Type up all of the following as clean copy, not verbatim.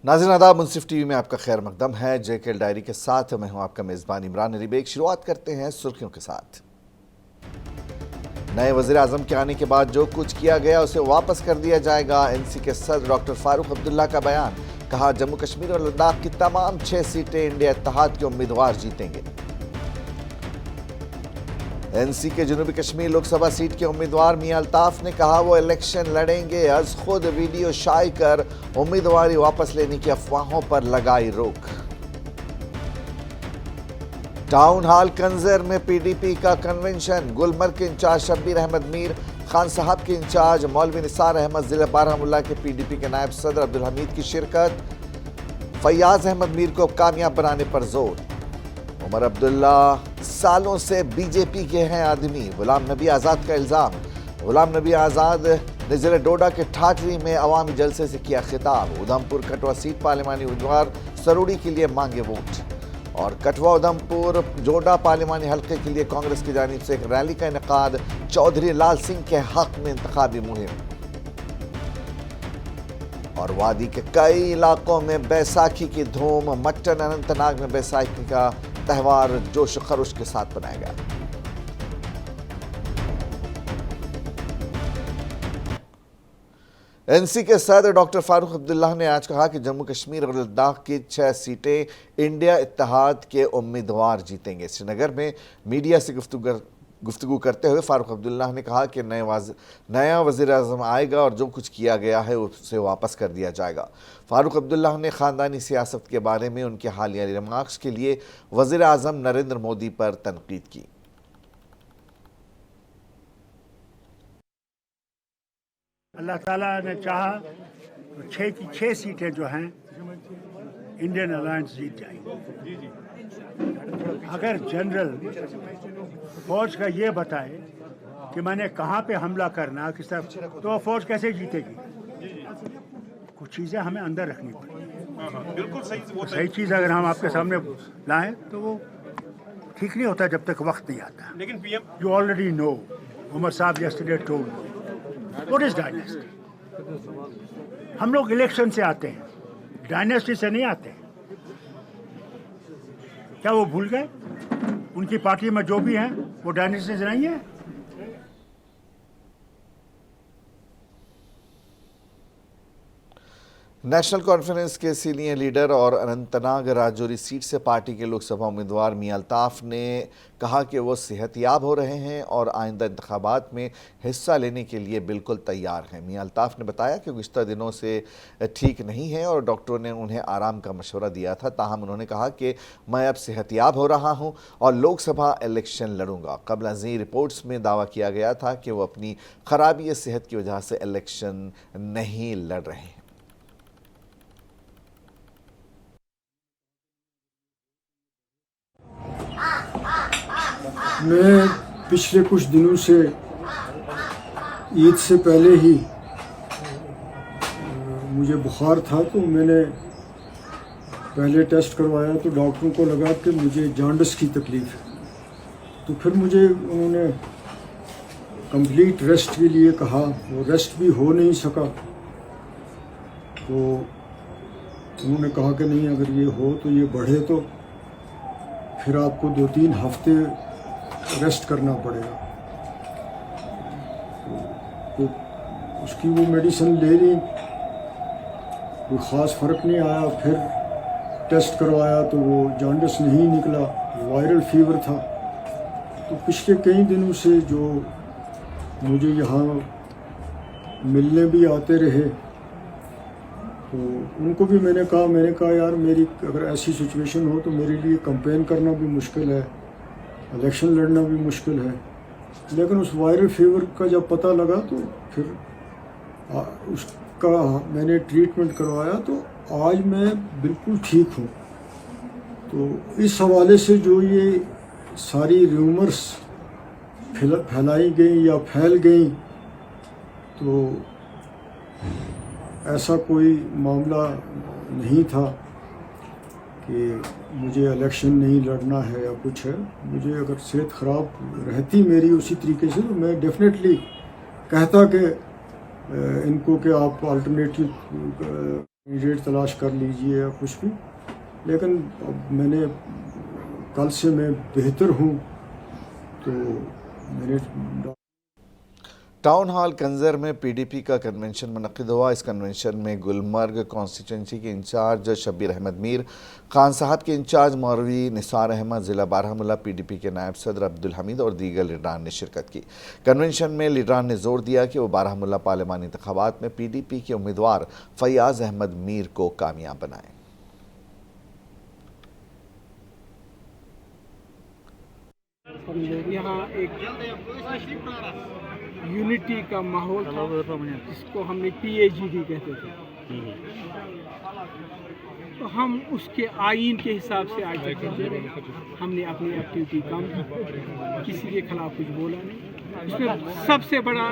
नाज़रीन आदाब, मुंसिफ टीवी में आपका खैर मकदम है। जेके डायरी के साथ मैं हूं आपका मेज़बान इमरान रिबेक। शुरुआत करते हैं सुर्खियों के साथ। नए वज़ीर आज़म के आने के बाद जो कुछ किया गया उसे वापस कर दिया जाएगा। एनसी के सदर डॉक्टर फारूक अब्दुल्ला का बयान। कहा, जम्मू कश्मीर और लद्दाख की तमाम 6 सीटें इंडिया इत्तेहाद के उम्मीदवार जीतेंगे। एनसी के जनूबी कश्मीर लोकसभा सीट के उम्मीदवार मियां अल्ताफ ने कहा वो इलेक्शन लड़ेंगे। अज खुद वीडियो शाये कर उम्मीदवारी वापस लेने की अफवाहों पर लगाई रोक। टाउन हॉल कंजर में पीडीपी का कन्वेंशन। गुलमर्ग के इंचार्ज शब्बीर अहमद मीर, खान साहब के इंचार्ज मौलवी निसार अहमद, जिला बारामूला के पीडीपी के नायब सदर अब्दुल हमीद की शिरकत। फैयाज अहमद मीर को कामयाब बनाने पर जोर। उमर अब्दुल्ला सालों से बीजेपी के हैं आदमी। गुलाम नबी आज़ाद का इल्ज़ाम। गुलाम नबी आज़ाद ने जिले डोडा के ठाठरी में अवामी जलसे से किया खिताब। उधमपुर कठुआ सीट पार्लिमानी उम्मीदवार सरूड़ी के लिए मांगे वोट। और कठुआ उधमपुर जोडा पार्लिमानी हल्के के लिए कांग्रेस की जानिब से एक रैली का इनेकाद। चौधरी लाल सिंह के हक में इंतखाबी मुहिम। और वादी के कई इलाकों में बैसाखी की धूम। मट्टन अनंतनाग में बैसाखी का त्यौहार जोश खरोश के साथ मनाया गया। एनसी के सदर डॉक्टर फारूक अब्दुल्ला ने आज कहा कि जम्मू कश्मीर और लद्दाख की 6 सीटें इंडिया इत्तेहाद के उम्मीदवार जीतेंगे। श्रीनगर में मीडिया से गुफ्तगू करते हुए फारूक अब्दुल्ला ने कहा कि नया वज़ीर आज़म आएगा और जो कुछ किया गया है उसे वापस कर दिया जाएगा। फारूक अब्दुल्ला ने ख़ानदानी सियासत के बारे में उनके हालिया रिमार्क्स के लिए वज़ीर आज़म नरेंद्र मोदी पर तनकीद की। अल्लाह ताला ने चाहा तो 6 की 6 सीटें जो हैं इंडियन अलायंस जीत जाएगी। अगर जनरल फौज का ये बताए कि मैंने कहाँ पे हमला करना किस तरह, तो फौज कैसे जीतेगी? कुछ चीज़ें हमें अंदर रखनी पड़ेगी। बिल्कुल सही चीज़ अगर हम आपके सामने लाएं तो वो ठीक नहीं होता जब तक वक्त नहीं आता। लेकिन PM you already know, Omar साहब yesterday told what is dynasty. हम लोग इलेक्शन से आते हैं, डायनेस्टी से नहीं आते। क्या वो भूल गए? उनकी पार्टी में जो भी हैं वो डायनेस्टी से नहीं है। नेशनल कॉन्फ्रेंस के सीनियर लीडर और अनंतनाग राजौरी सीट से पार्टी के लोकसभा उम्मीदवार मियां अल्ताफ ने कहा कि वो सेहतयाब हो रहे हैं और आइंदा इंतखाबात में हिस्सा लेने के लिए बिल्कुल तैयार हैं। मियां अल्ताफ ने बताया कि गुज़िश्ता दिनों से ठीक नहीं है और डॉक्टरों ने उन्हें आराम का मशवरा दिया था। ताहम उन्होंने कहा कि मैं अब सेहतयाब हो रहा हूँ और लोकसभा इलेक्शन लड़ूंगा। कबल अज़ीं रिपोर्ट्स में दावा किया गया था कि वो अपनी खराबी सेहत की वजह से इलेक्शन नहीं लड़ रहे हैं। मैं पिछले कुछ दिनों से ईद से पहले ही मुझे बुखार था, तो मैंने पहले टेस्ट करवाया तो डॉक्टरों को लगा कि मुझे जॉन्डिस की तकलीफ़ है। तो फिर मुझे उन्होंने कंप्लीट रेस्ट के लिए कहा, वो रेस्ट भी हो नहीं सका। तो उन्होंने कहा कि नहीं, अगर ये हो तो ये बढ़े तो फिर आपको 2-3 हफ्ते रेस्ट करना पड़ेगा। तो उसकी वो मेडिसिन ले ली, कोई ख़ास फ़र्क नहीं आया। फिर टेस्ट करवाया तो वो जॉन्डिस नहीं निकला, वायरल फीवर था। तो पिछले कई दिनों से जो मुझे यहाँ मिलने भी आते रहे, तो उनको भी मैंने कहा यार, मेरी अगर ऐसी सिचुएशन हो तो मेरे लिए कैंपेन करना भी मुश्किल है, इलेक्शन लड़ना भी मुश्किल है। लेकिन उस वायरल फीवर का जब पता लगा तो फिर उसका मैंने ट्रीटमेंट करवाया, तो आज मैं बिल्कुल ठीक हूँ। तो इस हवाले से जो ये सारी र्यूमर्स फैलाई गई या फैल गई, तो ऐसा कोई मामला नहीं था कि मुझे इलेक्शन नहीं लड़ना है या कुछ है। मुझे अगर सेहत ख़राब रहती मेरी उसी तरीके से, तो मैं डेफिनेटली कहता कि इनको कि आप अल्टरनेटिव रेट तलाश कर लीजिए या कुछ भी, लेकिन अब मैंने कल से मैं बेहतर हूँ, तो मैंने टाउन हॉल कंजर में पीडीपी का कन्वेंशन मुनक्किद हुआ। इस कन्वेंशन में गुलमर्ग कॉन्स्टिट्यूंसी के इंचार्ज शब्बीर अहमद मीर, खान साहब के इंचार्ज मौलवी निसार अहमद, ज़िला बारामूला पीडीपी के नायब सदर अब्दुल हमीद और दीगर लीडरान ने शिरकत की। कन्वेंशन में लीडरान ने जोर दिया कि वो बारामूला पार्लिमानी इंतखाबात में पीडीपी के उम्मीदवार फैयाज अहमद मीर को कामयाब बनाएं। हम लोग यहाँ एक यूनिटी का माहौल था, जिसको हमने PAGD कहते थे, तो हम उसके आईन के हिसाब से आज तक चलते रहे। हमने अपनी एक्टिविटी कम की, किसी के खिलाफ कुछ बोला नहीं। इसमें सबसे बड़ा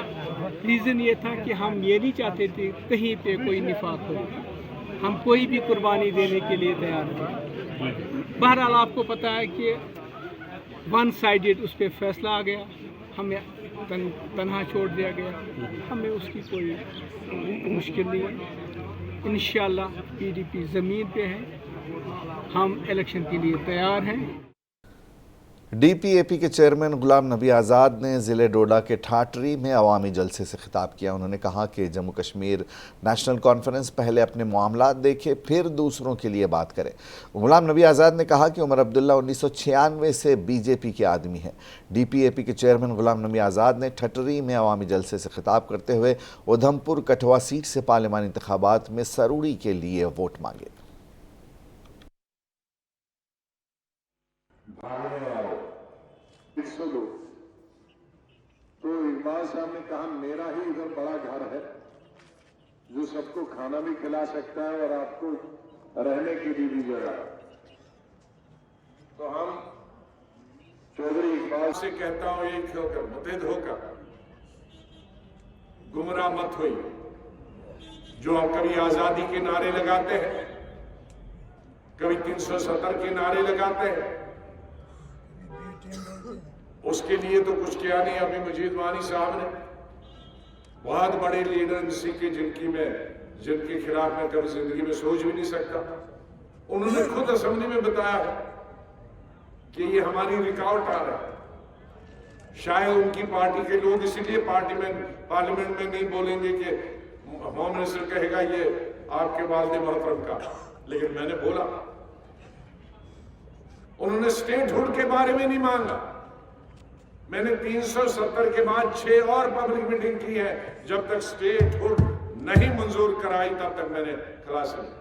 रीज़न ये था कि हम ये नहीं चाहते थे कहीं पे कोई निफाक हो। हम कोई भी कुर्बानी देने के लिए तैयार थे। बहरहाल आपको पता है कि वन साइडेड उस पर फैसला आ गया, हमें तन्हा छोड़ दिया गया। हमें उसकी कोई मुश्किल नहीं है। इंशाअल्लाह PDP ज़मीन पे है, हम इलेक्शन के लिए तैयार हैं। DPAP के चेयरमैन गुलाम नबी आज़ाद ने ज़िले डोडा के ठाटरी में अवामी जलसे से खिताब किया। उन्होंने कहा कि जम्मू कश्मीर नेशनल कॉन्फ्रेंस पहले अपने मामलात देखे, फिर दूसरों के लिए बात करे। गुलाम नबी आज़ाद ने कहा कि उमर अब्दुल्ला 1996 से BJP के आदमी हैं। DPAP के चेयरमैन गुलाम नबी आज़ाद ने ठटरी में अवामी जलसे से खिताब करते हुए उधमपुर कठुआ सीट से पार्लिमानी इंतखाबात में सरूड़ी के लिए वोट मांगे। तो इकबाल साहब ने कहा मेरा ही इधर बड़ा घर है जो सबको खाना भी खिला सकता है और आपको रहने की भी जगह। तो हम चौधरी इकबाल से कहता हूं, एक होकर मुतहद होकर गुमराह मत होइए। जो हम कभी आजादी के नारे लगाते हैं, कभी 370 के नारे लगाते हैं, उसके लिए तो कुछ किया नहीं। अभी मजीद वानी साहब ने बहुत बड़े लीडर सीखे जिनके खिलाफ मैं कभी जिंदगी में सोच भी नहीं सकता। उन्होंने खुद असेंबली में बताया कि ये हमारी रुकावट आ रहा है। शायद उनकी पार्टी के लोग इसीलिए पार्लियामेंट में नहीं बोलेंगे कि होम मिनिस्टर कहेगा ये आपके वालिद मोहतरम का, लेकिन मैंने बोला। उन्होंने स्टेटहुड के बारे में नहीं मांगा। मैंने 370 के बाद 6 और पब्लिक मीटिंग की है। जब तक स्टेटहुड नहीं मंजूर कराई तब तक मैंने खलास नहीं।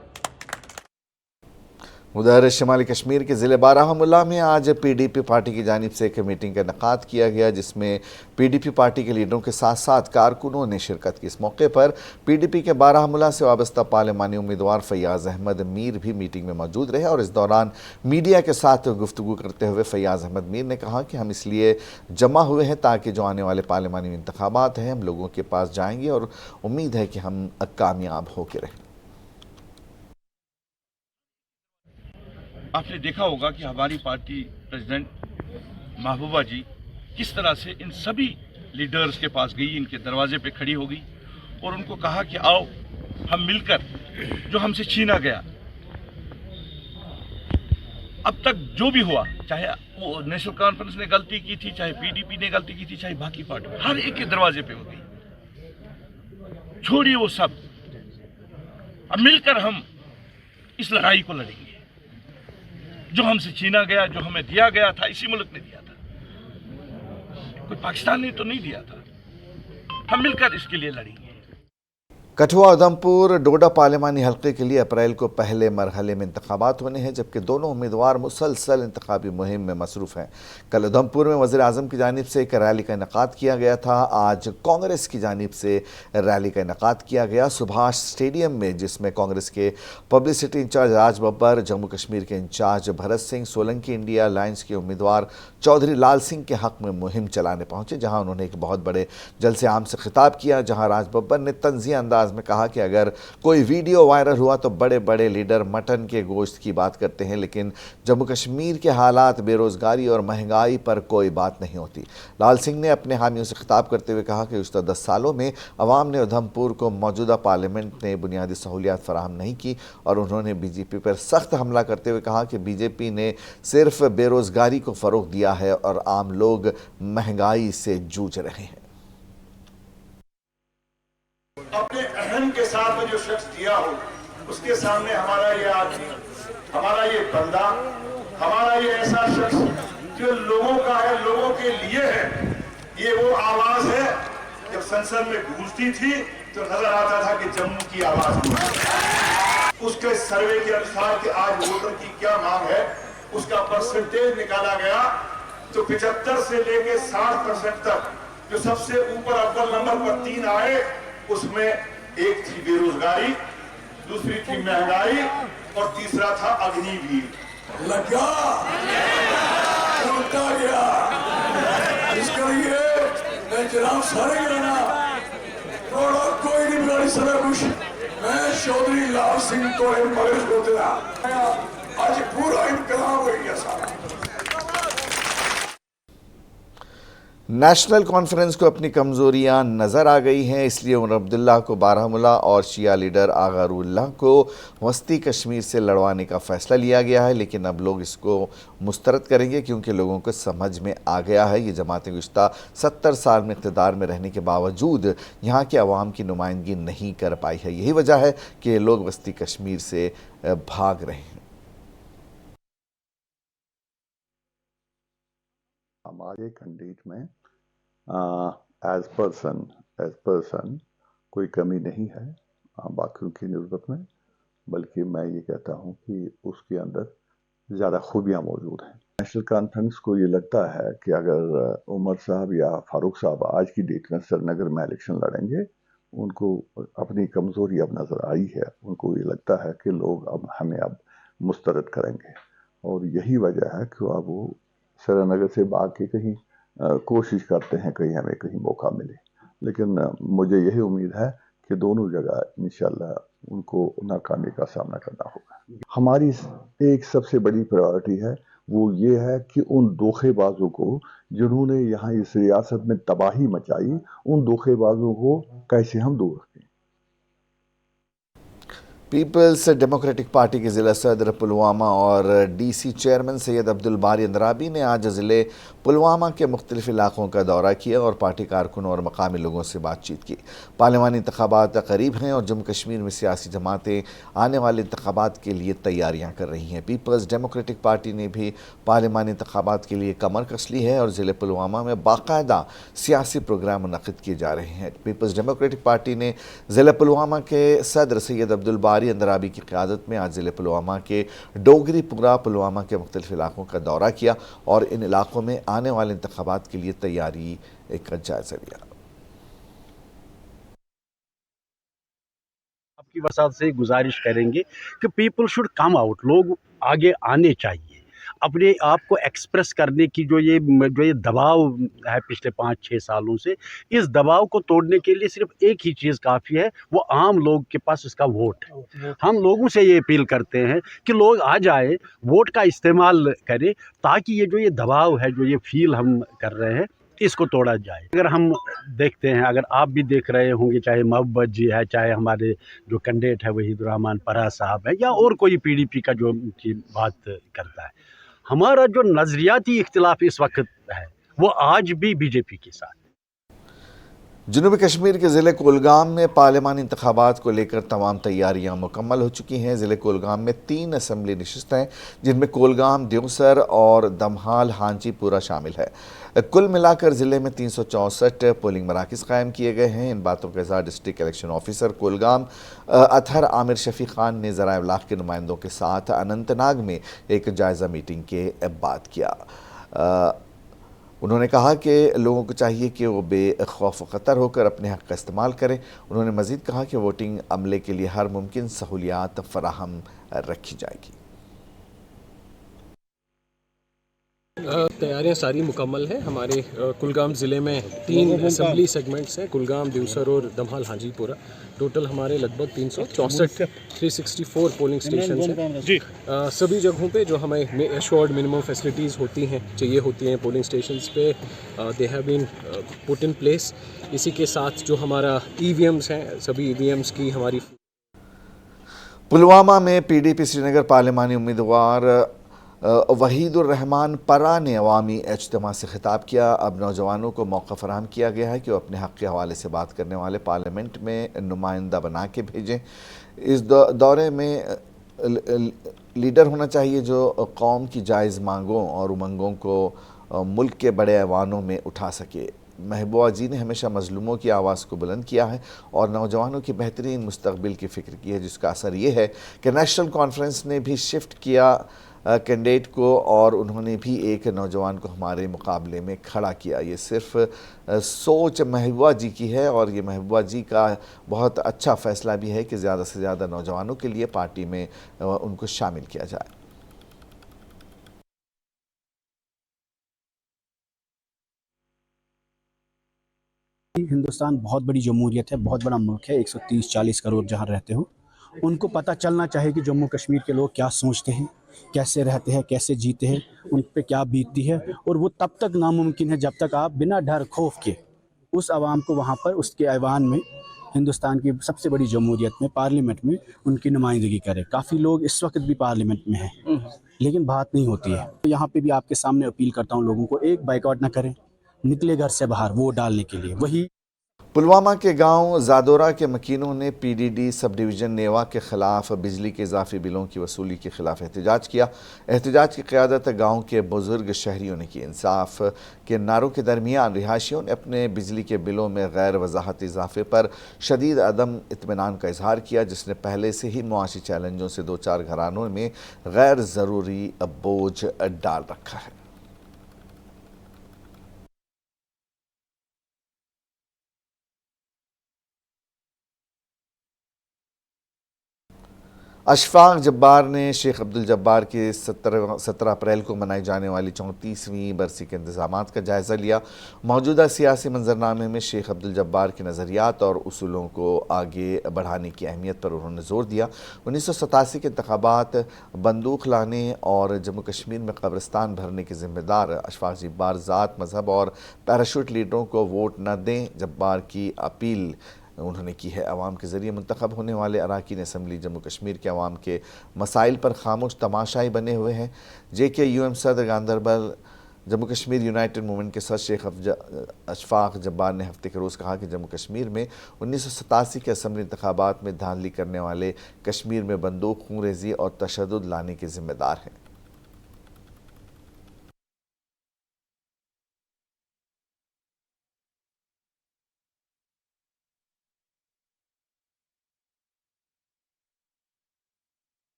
उधर शिमाली कश्मीर के ज़िले बारामूला में आज PDP पार्टी की जानिब से एक मीटिंग का इनेकाद किया गया, जिसमें PDP पार्टी के लीडरों के साथ साथ कारकुनों ने शिरकत की। इस मौके पर PDP के बारामूला से वाबस्ता पार्लिमानी उम्मीदवार फैयाज अहमद मीर भी मीटिंग में मौजूद रहे और इस दौरान मीडिया के साथ गुफ्तगू करते हुए फैयाज अहमद मीर ने कहा कि हम इसलिए जमा हुए हैं ताकि जो आने वाले पार्लिमानी इंतखाबात हैं हम लोगों के पास जाएंगे और उम्मीद है कि हम कामयाब होकर रहें। आपने देखा होगा कि हमारी पार्टी प्रेसिडेंट महबूबा जी किस तरह से इन सभी लीडर्स के पास गई, इनके दरवाजे पे खड़ी हो गई और उनको कहा कि आओ हम मिलकर जो हमसे छीना गया, अब तक जो भी हुआ, चाहे वो नेशनल कॉन्फ्रेंस ने गलती की थी, चाहे PDP ने गलती की थी, चाहे बाकी पार्टी, हर एक के दरवाजे पे हो गई। छोड़िए वो सब, अब मिलकर हम इस लड़ाई को लड़ेंगे। जो हमसे छीना गया, जो हमें दिया गया था, इसी मुल्क ने दिया था, कोई पाकिस्तान ने तो नहीं दिया था। हम मिलकर इसके लिए लड़ेंगे। कठुआ उधमपुर डोडा पार्लिमानी हल्के के लिए अप्रैल को पहले मरहले में इंतखाबात होने हैं, जबकि दोनों उम्मीदवार मुसलसल इंतखाबी मुहिम में मसरूफ़ हैं। कल उधमपुर में वज़ीर आज़म की जानिब से एक रैली का इनेकाद किया गया था। आज कांग्रेस की जानिब से रैली का इनेकाद किया गया सुभाष स्टेडियम में, जिसमें कांग्रेस के पब्लिसिटी इंचार्ज राज बब्बर, जम्मू कश्मीर के incharge Bharat Singh Solanki, India alliance के उम्मीदवार चौधरी लाल सिंह के हक़ में मुहिम चलाने पहुँचे, जहाँ उन्होंने एक बहुत बड़े जलसे आम से खिताब किया, जहाँ राज बब्बर ने तंज़िया अंदाज अंदाज में कहा कि अगर कोई वीडियो वायरल हुआ तो बड़े बड़े लीडर मटन के गोश्त की बात करते हैं, लेकिन जम्मू कश्मीर के हालात, बेरोजगारी और महंगाई पर कोई बात नहीं होती। लाल सिंह ने अपने हामियों से खिताब करते हुए कहा कि गुज़श्ता 10 सालों में अवाम ने उधमपुर को मौजूदा पार्लियामेंट ने बुनियादी सहूलियात फराहम नहीं की और उन्होंने बीजेपी पर सख्त हमला करते हुए कहा कि बीजेपी ने सिर्फ बेरोजगारी को फ़रोग दिया है और आम लोग महंगाई से जूझ रहे हैं। अपने अहम के साथ में जो शख्स दिया हो, उसके सामने हमारा ये आदमी, हमारा ये बंदा, हमारा ये ऐसा शख्स जो लोगों का है, लोगों के लिए है, ये वो आवाज है जब संसद में गूंजती थी तो नजर आता था कि जम्मू की आवाज। उसके सर्वे के अनुसार कि आज वोटर की क्या मांग है, उसका परसेंटेज निकाला गया तो 75 से लेके 60% तक जो सबसे ऊपर अव्वल नंबर पर 3 आए, उसमें एक थी बेरोजगारी, दूसरी थी महंगाई और तीसरा था अग्निवीर। लगा उल्टा गया। इसके लिए मैं जनाब सारे गिराना थोड़ा कोई नहीं बिगाड़ी सका कुछ। मैं चौधरी लाल सिंह को मगर होते रहा, आज पूरा इनकलाब हो गया सारा। नेशनल कॉन्फ्रेंस को अपनी कमज़ोरियां नज़र आ गई हैं, इसलिए उमर अब्दुल्ला को बारामूला और शिया लीडर आगा रुल्लाह को वस्ती कश्मीर से लड़वाने का फ़ैसला लिया गया है। लेकिन अब लोग इसको मुस्तरद करेंगे क्योंकि लोगों को समझ में आ गया है ये जमातें गुज़श्ता 70 साल में इक़्तिदार में रहने के बावजूद यहाँ के अवाम की नुमाइंदगी नहीं कर पाई है। यही वजह है कि लोग वस्ती कश्मीर से भाग रहे हैं। हमारे कैंडिडेट में एज पर्सन कोई कमी नहीं है बाकियों की नस्बत में, बल्कि मैं ये कहता हूँ कि उसके अंदर ज़्यादा खूबियाँ मौजूद हैं। नेशनल कॉन्फ्रेंस को ये लगता है कि अगर उमर साहब या फारूक साहब आज की डेट में श्रीनगर में इलेक्शन लड़ेंगे, उनको अपनी कमज़ोरी अब नज़र आई है। उनको ये लगता है कि लोग अब हमें अब मुस्तरद करेंगे और यही वजह है कि अब वो श्रीनगर से भाग के कहीं कोशिश करते हैं कहीं हमें कहीं मौका मिले। लेकिन मुझे यही उम्मीद है कि दोनों जगह इंशाल्लाह उनको नाकामी का सामना करना होगा। हमारी एक सबसे बड़ी प्रायोरिटी है, वो ये है कि उन धोखेबाजों को जिन्होंने यहाँ इस रियासत में तबाही मचाई, उन धोखेबाजों को कैसे हम दूर रखें। पीपल्स डेमोक्रेटिक पार्टी के ज़िला सदर पुलवामा और डीसी चेयरमैन सैयद अब्दुल बारी अंद्राबी ने आज ज़िले पुलवामा के मुख्तलिफ इलाकों का दौरा किया और पार्टी कारकुनों और मकामी लोगों से बातचीत की। पार्लिमानी इंतखाबात करीब हैं और जम्मू कश्मीर में सियासी जमातें आने वाले इंतखाबात के लिए तैयारियां कर रही हैं। पीपल्स डेमोक्रेटिक पार्टी ने भी पार्लिमानी इंतखाबात के लिए कमर कस ली है और ज़िले पुलवामा में बाकायदा सियासी प्रोग्राम मुनक़िद किए जा रहे हैं। पीपल्स डेमोक्रेटिक पार्टी ने ज़िले पुलवामा के सदर सैयद अब्दुल बारी अंद्राबी की क़यादत में आज ज़िले पुलवामा के डोगरीपुरा पुलवामा के मुख्तलिफ इलाकों का दौरा किया और इन इलाकों में आने वाले इंतखाबात के लिए तैयारी का जायजा लिया। आपकी वसात से गुजारिश करेंगे कि पीपल शुड कम आउट, लोग आगे आने चाहिए। अपने आप को एक्सप्रेस करने की जो ये दबाव है पिछले 5-6 सालों से, इस दबाव को तोड़ने के लिए सिर्फ एक ही चीज़ काफ़ी है, वो आम लोग के पास इसका वोट है। हम लोगों से ये अपील करते हैं कि लोग आ जाए, वोट का इस्तेमाल करें, ताकि ये दबाव है, जो ये फील हम कर रहे हैं, इसको तोड़ा जाए। अगर हम देखते हैं, अगर आप भी देख रहे होंगे, चाहे मोहब्बत जी है, चाहे हमारे जो कैंडिडेट है वहीद रहमान परा साहब है, या और कोई पीडीपी का जो बात करता है, हमारा जो नज़रियाती इख्तिलाफ इस वक्त है वो आज भी बीजेपी के साथ। जनूबी कश्मीर के ज़िले कुलगाम में पार्लिमानी इंतखाबात को लेकर तमाम तैयारियां मुकम्मल हो चुकी हैं। ज़िले कुलगाम में 3 असम्बली नशिस्त हैं, जिनमें कोलगाम, देवसर और दमहाल हांचीपुरा शामिल है। कुल मिलाकर ज़िले में 364 पोलिंग मराकज़ कायम किए गए हैं। इन बातों का इज़हार district election officer Kulgam Athar Aamir Shafi Khan ने ज़राए इब्लाग़ के नुमाइंदों के साथ अनंतनाग में एक जायज़ा मीटिंग के बाद किया। उन्होंने कहा कि लोगों को चाहिए कि वो बेखौफ ख़तर होकर अपने हक़ का इस्तेमाल करें। उन्होंने मज़ीद कहा कि वोटिंग अमले के लिए हर मुमकिन सहूलियात फ़राहम रखी जाएगी। तैयारियां सारी मुकम्मल हैं। हमारे कुलगाम ज़िले में 3 असम्बली सेगमेंट्स हैं, कुलगाम, देवसर और दमहाल हाजीपुरा। टोटल हमारे लगभग 364 पोलिंग स्टेशन हैं। सभी जगहों पे जो हमें एश्योर्ड मिनिमम फैसिलिटीज़ होती हैं, चाहिए होती हैं पोलिंग स्टेशंस पे, they have been put in place. इसी के साथ जो हमारा EVMs हैं, सभी EVMs की हमारी पुलवामा में PDP श्रीनगर पार्लिमानी उम्मीदवार वहीदुर रहमान परा ने अवामी इज्तिमा से खिताब किया। अब नौजवानों को मौका फराहम किया गया है कि वो अपने हक़ के हवाले से बात करने वाले पार्लियामेंट में नुमाइंदा बना के भेजें। इस दौरे में लीडर होना चाहिए जो कौम की जायज़ मांगों और उमंगों को मुल्क के बड़े ऐवानों में उठा सके। महबूबा जी ने हमेशा मजलूमों की आवाज़ को बुलंद किया है और नौजवानों की बेहतरीन मुस्तकबिल की फ़िक्र की है, जिसका असर ये है कि नेशनल कॉन्फ्रेंस ने भी शिफ्ट किया कैंडिडेट को और उन्होंने भी एक नौजवान को हमारे मुकाबले में खड़ा किया। ये सिर्फ सोच महबूबा जी की है और ये महबूबा जी का बहुत अच्छा फ़ैसला भी है कि ज़्यादा से ज़्यादा नौजवानों के लिए पार्टी में उनको शामिल किया जाए। हिंदुस्तान बहुत बड़ी जमहूरियत है, बहुत बड़ा मुल्क है, 130-40 करोड़ जहाँ रहते हो, उनको पता चलना चाहिए कि जम्मू कश्मीर के लोग क्या सोचते हैं, कैसे रहते हैं, कैसे जीते हैं, उन पे क्या बीतती है। और वो तब तक नामुमकिन है जब तक आप बिना डर खौफ के उस आवाम को वहाँ पर उसके ऐवान में, हिंदुस्तान की सबसे बड़ी जमहूरियत में, पार्लियामेंट में उनकी नुमाइंदगी करें। काफ़ी लोग इस वक्त भी पार्लियामेंट में हैं लेकिन बात नहीं होती है। यहाँ पे भी आपके सामने अपील करता हूँ लोगों को, एक बाइकआउट ना करें, निकले घर से बाहर वोट डालने के लिए। वही पुलवामा के गांव जादोरा के मकीनों ने PDD सब डिवीज़न नेवा के ख़िलाफ़ बिजली के इजाफी बिलों की वसूली के ख़िलाफ़ एहतजाज किया। एहतजाज की क़यादत गांव के बुज़ुर्ग शहरियों ने की। इंसाफ के नारों के दरमियान रिहायशियों ने अपने बिजली के बिलों में गैर वजाहत इजाफे पर शदीद अदम इत्मीनान का इजहार किया, जिसने पहले से ही मुआशी चैलेंजों से 2-4 घरानों में गैर ज़रूरी बोझ डाल रखा है। अशफाक जब्बार ने शेख अब्दुल जब्बार के 17 अप्रैल को मनाई जाने वाली 34वीं बरसी के इंतज़ामात का जायज़ा लिया। मौजूदा सियासी मंजरनामे में शेख अब्दुल जब्बार के नज़रियात और उसूलों को आगे बढ़ाने की अहमियत पर उन्होंने जोर दिया। 1987 के इंतखाबात, बंदूक लाने और जम्मू कश्मीर में कब्रिस्तान भरने के ज़िम्मेदार अशफाक जब्बार ज़ात, मज़हब और पैराशूट लीडरों को वोट न दें। जब्बार की अपील उन्होंने की है। अवाम के ज़रिए मुंतखब होने वाले अरकान असम्बली जम्मू कश्मीर के अवाम के मसाइल पर खामोश तमाशाई बने हुए हैं। JKUM सदर गांधरबल जम्मू कश्मीर यूनाइटेड मूवमेंट के सदर शेख अशफाक जब्बार ने हफ्ते के रोज़ कहा कि जम्मू कश्मीर में 1987 के असम्बली इंतखाबात में धांधली करने वाले कश्मीर में बंदूक, खूनरेज़ी और तशद्दुद लाने के ज़िम्मेदार हैं।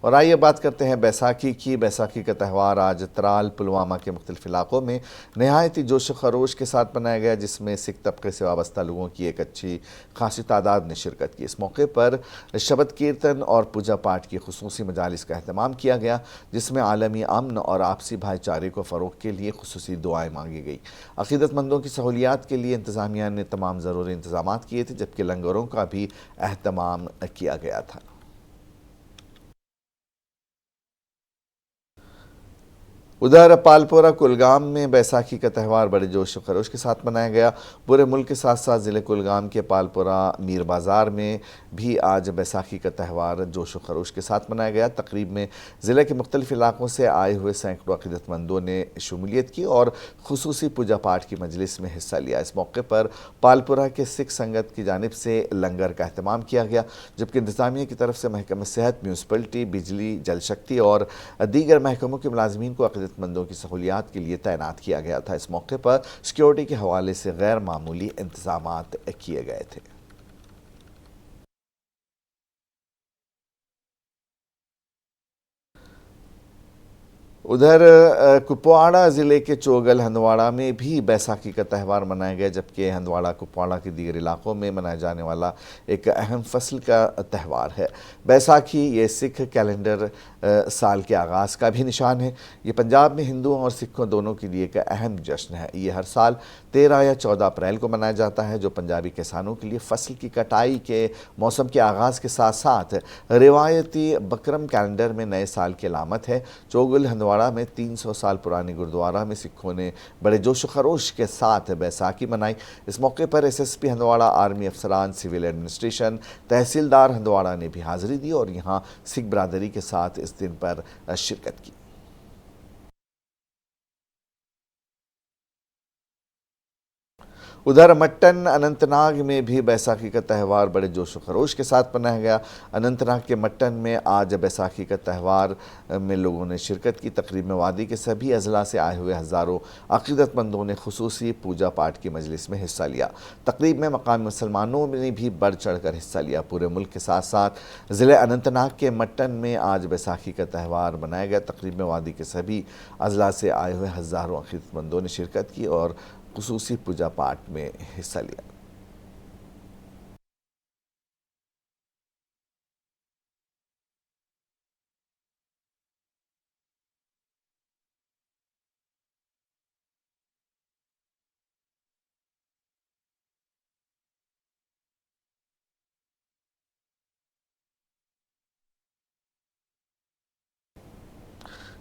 और आइए बात करते हैं बैसाखी की। बैसाखी का त्यौहार आज त्राल, पुलवामा के मुख्तलिफ इलाकों में नहायत ही जोश खरोश के साथ मनाया गया, जिसमें सिख तबके से वाबस्ता लोगों की एक अच्छी खासी तादाद ने शिरकत की। इस मौके पर शबद कीर्तन और पूजा पाठ की खुसूसी मजालिस का अहतमाम किया गया, जिसमें आलमी अमन और आपसी भाईचारे को फ़रोग़ के लिए खुसूसी दुआएँ मांगी गई। अक़ीदतमंदों की सहूलियात के लिए इंतज़ामिया ने तमाम ज़रूरी इंतज़ाम किए थे, जबकि लंगरों का भी अहतमाम किया गया था। उधर पालपोरा कुलगाम में बैसाखी का त्यौहार बड़े जोश व खरोश के साथ मनाया गया। पूरे मुल्क के साथ साथ ज़िले कुलगाम के पालपोरा मीर बाज़ार में भी आज बैसाखी का त्यौहार जोश व खरोश के साथ मनाया गया। तकरीब में ज़िले के मुख्तलिफ इलाकों से आए हुए सैकड़ों अक़ीदतमंदों ने शमूलियत की और खुसूसी पूजा पाठ की मजलिस में हिस्सा लिया। इस मौके पर पालपोरा के सिख संगत की जानिब से लंगर का अहतमाम किया गया, जबकि इंतज़ामिया की तरफ से महकमा सेहत, म्यूनसिपलिटी, बिजली, जल शक्ति और दीगर महकमों के मुलाजमीन को मंदों की सहूलियात के लिए तैनात किया गया था। इस मौके पर सिक्योरिटी के हवाले से गैर मामूली इंतजामात किए गए थे। उधर कुपवाड़ा ज़िले के चोगल हंदवाड़ा में भी बैसाखी का त्यौहार मनाया गया, जबकि हंदवाड़ा कुपवाड़ा के दीगर इलाकों में मनाया जाने वाला एक अहम फसल का त्यौहार है। बैसाखी ये सिख कैलेंडर साल के आगाज़ का भी निशान है। ये पंजाब में हिंदुओं और सिखों दोनों के लिए एक अहम जश्न है। ये हर साल 13 या 14 अप्रैल को मनाया जाता है, जो पंजाबी किसानों के लिए फसल की कटाई के मौसम के आगाज़ के साथ साथ रिवायती बकरम कैलेंडर में नए साल की अलामत है। चोगल हंदवाड़ा में 300 साल पुरानी गुरुद्वारा में सिखों ने बड़े जोश खरोश के साथ बैसाखी मनाई। इस मौके पर एसएसपी हंदवाड़ा, आर्मी अफसरान, सिविल एडमिनिस्ट्रेशन, तहसीलदार हंदवाड़ा ने भी हाजिरी दी और यहाँ सिख बरादरी के साथ इस दिन पर शिरकत की। उधर मट्टन अनंतनाग में भी बैसाखी का त्यौहार बड़े जोश व खरोश के साथ मनाया गया। अनंतनाग के मट्टन में आज बैसाखी का त्यौहार में लोगों ने शिरकत की। तकरीब में वादी के सभी अजला से आए हुए हज़ारों अक़ीदतमंदों ने खुसूसी पूजा पाठ की मजलिस में हिस्सा लिया। तकरीब में मकामी मुसलमानों ने भी बढ़ चढ़ कर हिस्सा लिया। पूरे मुल्क के साथ साथ ज़िले अनंतनाग के मट्टन में आज बैसाखी का त्यौहार मनाया गया। तकरीब में वादी के सभी अजला से आए हुए हज़ारों अक़ीदतमंदों ने शिरकत की और खुसूसी पूजा पाठ में हिस्सा लिया।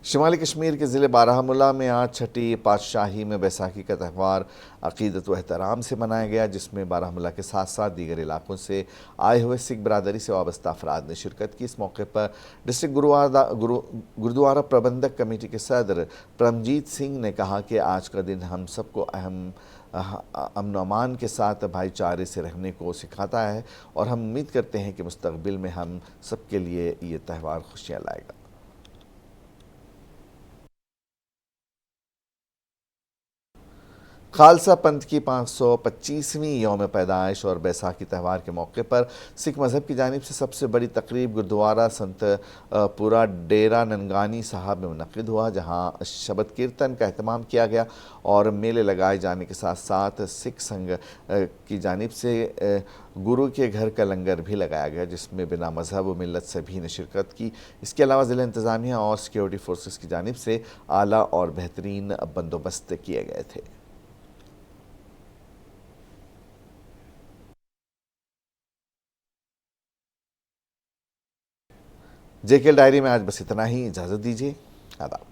शिमाली कश्मीर के ज़िले बारामूला में आज छठी पातशाही में बैसाखी का त्यौहार अक़ीदत व एहतराम से मनाया गया, जिसमें बारामूला के साथ साथ दीगर इलाकों से आए हुए सिख बरादरी से वाबस्ता अफराद ने शिरकत की। इस मौके पर डिस्ट्रिक्ट गुरुद्वारा प्रबंधक कमेटी के सदर परमजीत सिंह ने कहा कि आज का दिन हम सबको अमन अमान के साथ भाईचारे से रहने को सिखाता है और हम उम्मीद करते हैं कि मुस्तक़बिल में हम सबके लिए ये त्यौहार खुशियाँ लाएगा। खालसा पंथ की 525वीं यौम पैदाइश और बैसाखी त्यौहार के मौके पर सिख मज़हब की जानिब से सबसे बड़ी तकरीब गुरुद्वारा संत पूरा डेरा ननगानी साहब में मुनक़िद हुआ, जहां शबद कीर्तन का अहतमाम किया गया और मेले लगाए जाने के साथ साथ सिख संघ की जानिब से गुरु के घर का लंगर भी लगाया गया, जिसमें बिना मज़हब व मिल्लत सभी ने शिरकत की। इसके अलावा ज़िला इंतज़ामिया और सिक्योरिटी फोर्सेस की जानिब से आला और बेहतरीन बंदोबस्त किए गए थे। जेके डायरी में आज बस इतना ही। इजाज़त दीजिए। आदाब।